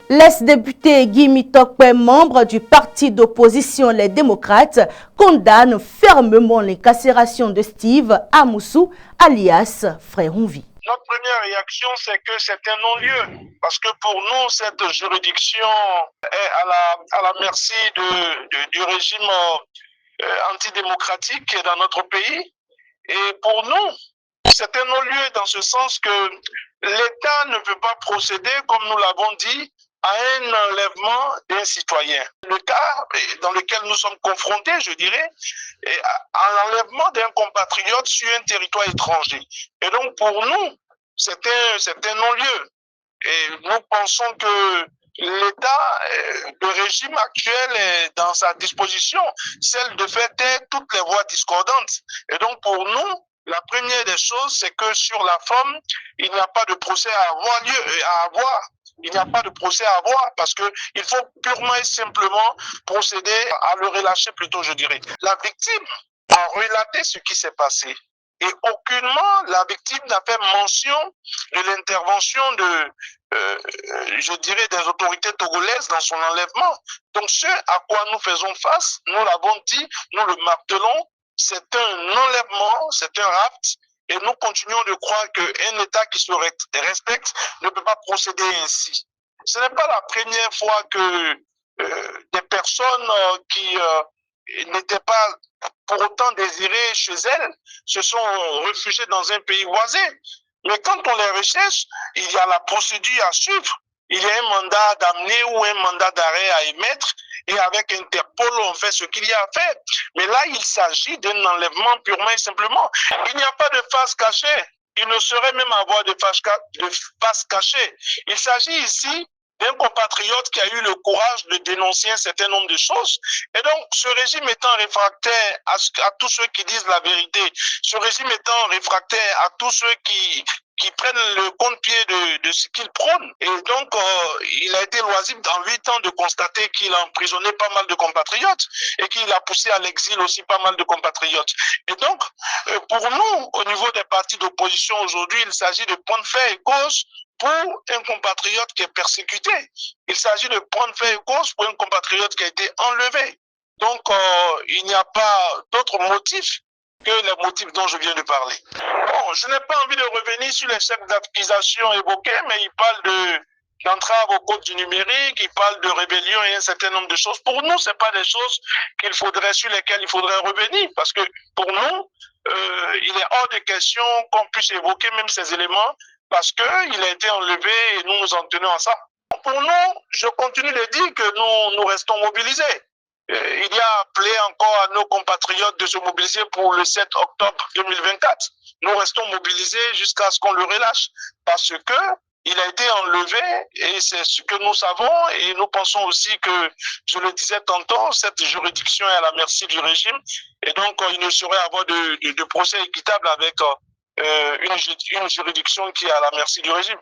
L'ex-député Guy Mitokpe, membre du parti d'opposition Les Démocrates, condamne fermement l'incarcération de Steve Amoussou, alias Frère Onvi. Notre première réaction, c'est que c'est un non-lieu, parce que pour nous, cette juridiction est à la merci du régime antidémocratique qui est dans notre pays. Et pour nous, c'est un non-lieu dans ce sens que l'État ne peut pas procéder, comme nous l'avons dit, à un enlèvement d'un citoyen. Le cas dans lequel nous sommes confrontés, je dirais, est à l'enlèvement d'un compatriote sur un territoire étranger. Et donc pour nous, c'est un non-lieu. Et nous pensons que l'État, le régime actuel est dans sa disposition, celle de faire taire toutes les voix discordantes. Et donc pour nous, la première des choses, c'est que sur la forme, il n'y a pas de procès à avoir. Il n'y a pas de procès à avoir parce qu'il faut purement et simplement procéder à le relâcher plutôt, je dirais. La victime a relaté ce qui s'est passé. Et aucunement, la victime n'a fait mention de l'intervention je dirais, des autorités togolaises dans son enlèvement. Donc ce à quoi nous faisons face, nous l'avons dit, nous le martelons, c'est un enlèvement, c'est un rapt, et nous continuons de croire qu'un État qui se respecte ne peut pas procéder ainsi. Ce n'est pas la première fois que des personnes qui n'étaient pas pour autant désirées chez elles se sont réfugiées dans un pays voisin. Mais quand on les recherche, il y a la procédure à suivre. Il y a un mandat d'amener ou un mandat d'arrêt à émettre et avec Interpol, on fait ce qu'il y a à faire. Mais là, il s'agit d'un enlèvement purement et simplement. Il n'y a pas de face cachée. Il ne saurait même avoir de face cachée. Il s'agit ici d'un compatriote qui a eu le courage de dénoncer un certain nombre de choses. Et donc, ce régime étant réfractaire à tous ceux qui disent la vérité, ce régime étant réfractaire à tous ceux qui prennent le contre-pied de ce qu'il prône. Et donc, il a été loisible dans 8 ans de constater qu'il a emprisonné pas mal de compatriotes et qu'il a poussé à l'exil aussi pas mal de compatriotes. Et donc, pour nous, au niveau des partis d'opposition aujourd'hui, il s'agit de prendre fait et cause pour un compatriote qui est persécuté. Il s'agit de prendre fait et cause pour un compatriote qui a été enlevé. Donc, il n'y a pas d'autre motif que les motifs dont je viens de parler. Bon, je n'ai pas envie de revenir sur les chefs d'accusation évoqués, mais il parle d'entrave au code du numérique, il parle de rébellion et un certain nombre de choses. Pour nous, ce n'est pas des choses sur lesquelles il faudrait revenir, parce que pour nous, il est hors de question qu'on puisse évoquer même ces éléments, parce qu'il a été enlevé et nous nous en tenons à ça. Pour nous, je continue de dire que nous restons mobilisés. Il y a appelé encore à nos compatriotes de se mobiliser pour le 7 octobre 2024. Nous restons mobilisés jusqu'à ce qu'on le relâche parce que il a été enlevé et c'est ce que nous savons et nous pensons aussi que, je le disais tantôt, cette juridiction est à la merci du régime et donc il ne saurait avoir de procès équitable avec une juridiction qui est à la merci du régime.